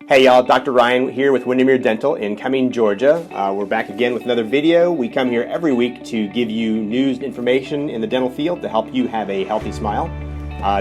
Hey y'all, Dr. Ryan here with Windermere Dental in Cumming, Georgia. We're back again with another video. We come here every week to give you news and information in the dental field to help you have a healthy smile.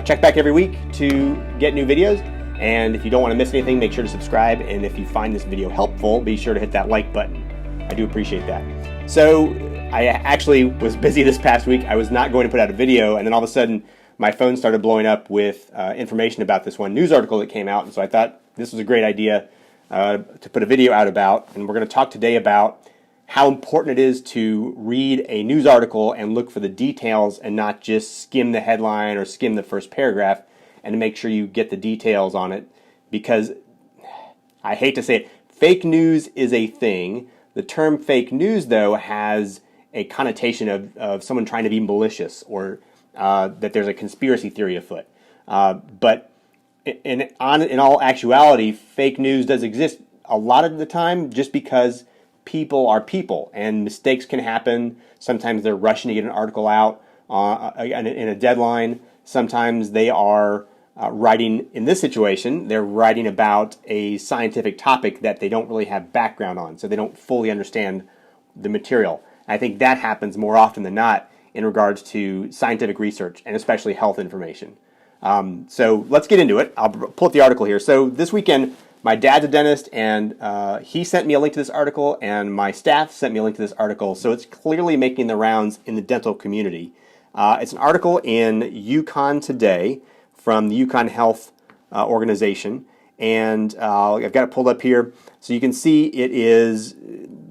Check back every week to get new videos, and if you don't want to miss anything, make sure to subscribe, and if you find this video helpful, be sure to hit that like button. I do appreciate that. So I actually was busy this past week. I was not going to put out a video, and then all of a sudden my phone started blowing up with information about this one news article that came out, and so I thought this was a great idea to put a video out about, and we're going to talk today about how important it is to read a news article and look for the details and not just skim the headline or skim the first paragraph, and to make sure you get the details on it, because I hate to say it, fake news is a thing. The term fake news, though, has a connotation of someone trying to be malicious or that there's a conspiracy theory afoot. But in all actuality, fake news does exist a lot of the time just because people are people and mistakes can happen. Sometimes they're rushing to get an article out in a deadline. Sometimes they are writing, in this situation, they're writing about a scientific topic that they don't really have background on, so they don't fully understand the material. I think that happens more often than not in regards to scientific research and especially health information. So let's get into it. I'll pull up the article here. So this weekend, my dad's a dentist, and he sent me a link to this article, and my staff sent me a link to this article. So it's clearly making the rounds in the dental community. It's an article in Yukon Today from the Yukon Health Organization, and I've got it pulled up here. So you can see it is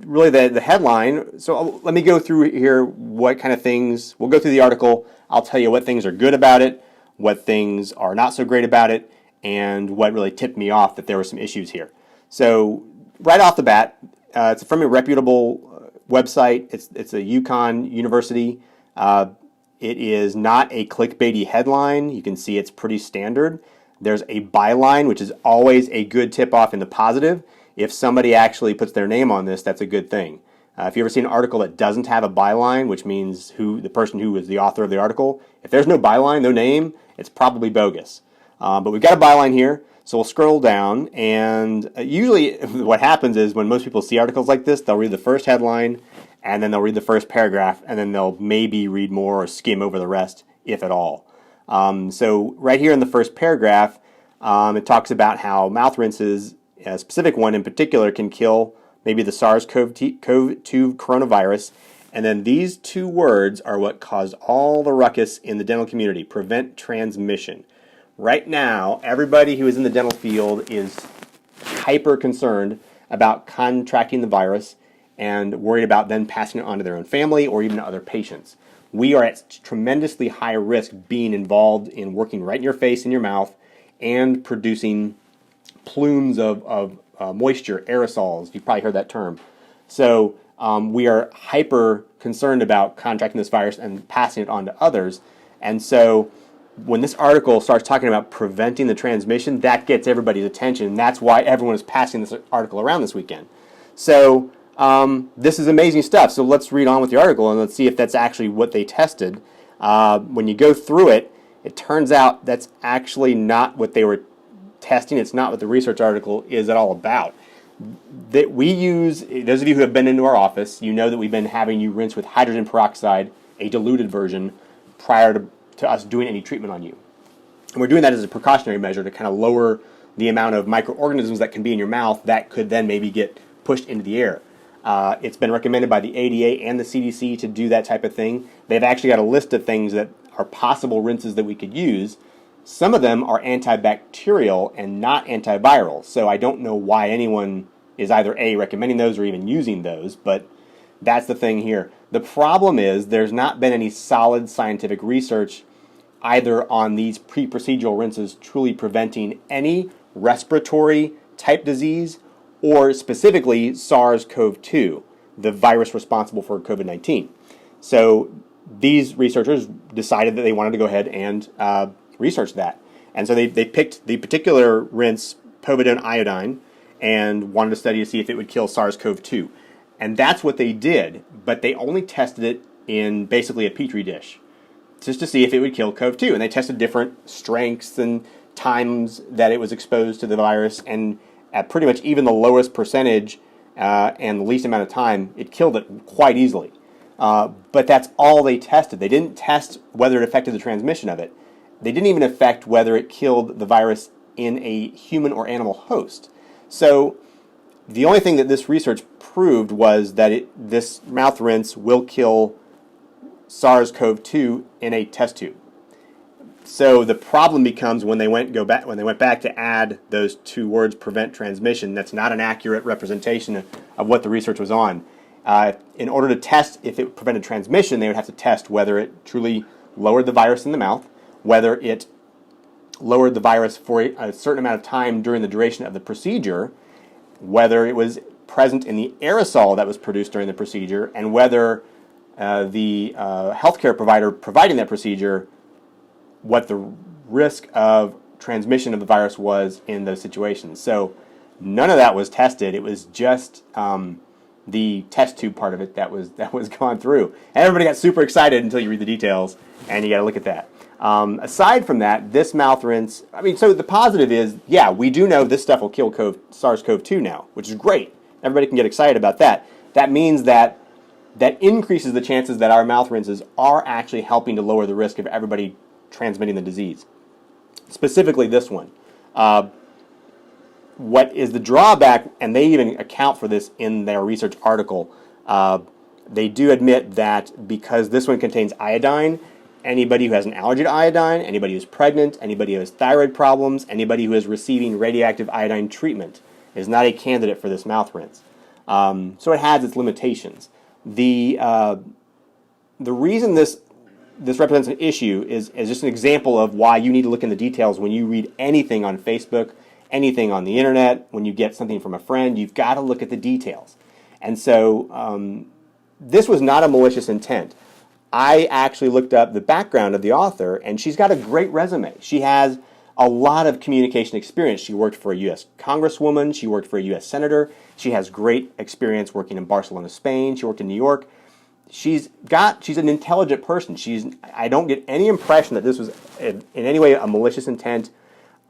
really the headline. So let me go through here what kind of things. We'll go through the article. I'll tell you what things are good about it, what things are not so great about it, and what really tipped me off that there were some issues here. So right off the bat, it's from a reputable website. It's a Yukon University. It is not a clickbaity headline. You can see it's pretty standard. There's a byline, which is always a good tip-off in the positive. If somebody actually puts their name on this, that's a good thing. If you ever see an article that doesn't have a byline, which means the person who was the author of the article, if there's no byline, no name, it's probably bogus. But we've got a byline here, so we'll scroll down, and usually what happens is when most people see articles like this, they'll read the first headline, and then they'll read the first paragraph, and then they'll maybe read more or skim over the rest, if at all. So right here in the first paragraph, it talks about how mouth rinses, a specific one in particular, can kill maybe the SARS-CoV-2 coronavirus. And then these two words are what caused all the ruckus in the dental community: prevent transmission. Right now, everybody who is in the dental field is hyper concerned about contracting the virus and worried about then passing it on to their own family or even to other patients. We are at tremendously high risk being involved in working right in your face, in your mouth, and producing plumes of moisture, aerosols. You've probably heard that term. So we are hyper concerned about contracting this virus and passing it on to others. And so when this article starts talking about preventing the transmission, that gets everybody's attention. That's why everyone is passing this article around this weekend. So this is amazing stuff. So let's read on with the article and let's see if that's actually what they tested. When you go through it, it turns out that's actually not what they were testing. It's not what the research article is at all about. That we use, those of you who have been into our office, you know that we've been having you rinse with hydrogen peroxide, a diluted version, prior to us doing any treatment on you. And we're doing that as a precautionary measure to kind of lower the amount of microorganisms that can be in your mouth that could then maybe get pushed into the air. It's been recommended by the ADA and the CDC to do that type of thing. They've actually got a list of things that are possible rinses that we could use. Some of them are antibacterial and not antiviral, so I don't know why anyone is either A, recommending those or even using those, but that's the thing here. The problem is there's not been any solid scientific research either on these pre-procedural rinses truly preventing any respiratory type disease or specifically SARS-CoV-2, the virus responsible for COVID-19. So these researchers decided that they wanted to go ahead and research that. And so they picked the particular rinse, povidone iodine, and wanted to study to see if it would kill SARS-CoV-2. And that's what they did, but they only tested it in basically a petri dish just to see if it would kill CoV-2. And they tested different strengths and times that it was exposed to the virus, and at pretty much even the lowest percentage and the least amount of time, it killed it quite easily. But that's all they tested. They didn't test whether it affected the transmission of it. They didn't even affect whether it killed the virus in a human or animal host. So the only thing that this research proved was that this mouth rinse will kill SARS-CoV-2 in a test tube. So the problem becomes when they went back to add those two words, prevent transmission. That's not an accurate representation of what the research was on. In order to test if it prevented transmission, they would have to test whether it truly lowered the virus in the mouth, whether it lowered the virus for a certain amount of time during the duration of the procedure, whether it was present in the aerosol that was produced during the procedure, and whether the healthcare provider providing that procedure, what the risk of transmission of the virus was in those situations. So none of that was tested. It was just the test tube part of it that was gone through. And everybody got super excited until you read the details, and you got to look at that. Aside from that, this mouth rinse, so the positive is, yeah, we do know this stuff will kill SARS-CoV-2 now, which is great. Everybody can get excited about that. That means that increases the chances that our mouth rinses are actually helping to lower the risk of everybody transmitting the disease. Specifically this one. What is the drawback, and they even account for this in their research article, they do admit that because this one contains iodine, anybody who has an allergy to iodine, anybody who's pregnant, anybody who has thyroid problems, anybody who is receiving radioactive iodine treatment is not a candidate for this mouth rinse. So it has its limitations. The reason this represents an issue is just an example of why you need to look in the details when you read anything on Facebook, anything on the internet, when you get something from a friend. You've got to look at the details. And so this was not a malicious intent. I actually looked up the background of the author, and she's got a great resume. She has a lot of communication experience. She worked for a U.S. Congresswoman. She worked for a U.S. Senator. She has great experience working in Barcelona, Spain. She worked in New York. She's an intelligent person. I don't get any impression that this was in any way a malicious intent.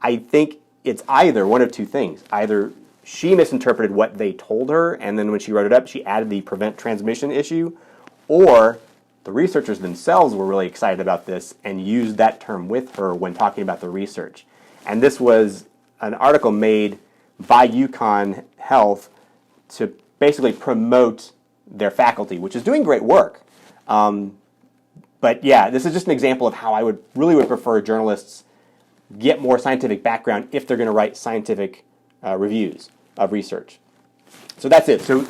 I think it's either one of two things. Either she misinterpreted what they told her, and then when she wrote it up, she added the prevent transmission issue, or the researchers themselves were really excited about this and used that term with her when talking about the research. And this was an article made by UConn Health to basically promote their faculty, which is doing great work. But yeah, this is just an example of how I would prefer journalists get more scientific background if they're going to write scientific reviews of research. So that's it. So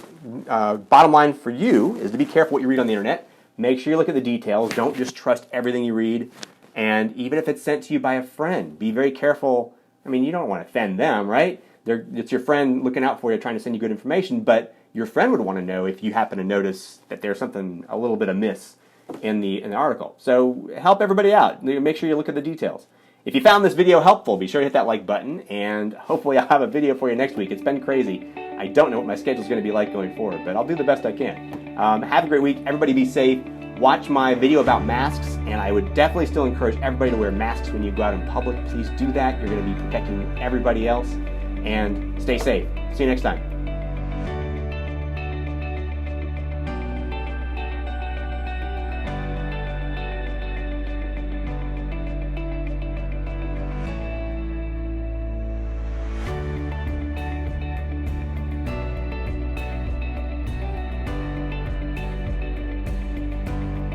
bottom line for you is to be careful what you read on the internet. Make sure you look at the details. Don't just trust everything you read. And even if it's sent to you by a friend, be very careful. You don't want to offend them, right? It's your friend looking out for you, trying to send you good information, but your friend would want to know if you happen to notice that there's something a little bit amiss in the article. So help everybody out. Make sure you look at the details. If you found this video helpful, be sure to hit that like button, and hopefully I'll have a video for you next week. It's been crazy. I don't know what my schedule's going to be like going forward, but I'll do the best I can. Have a great week. Everybody be safe. Watch my video about masks, and I would definitely still encourage everybody to wear masks when you go out in public. Please do that. You're going to be protecting everybody else, and stay safe. See you next time.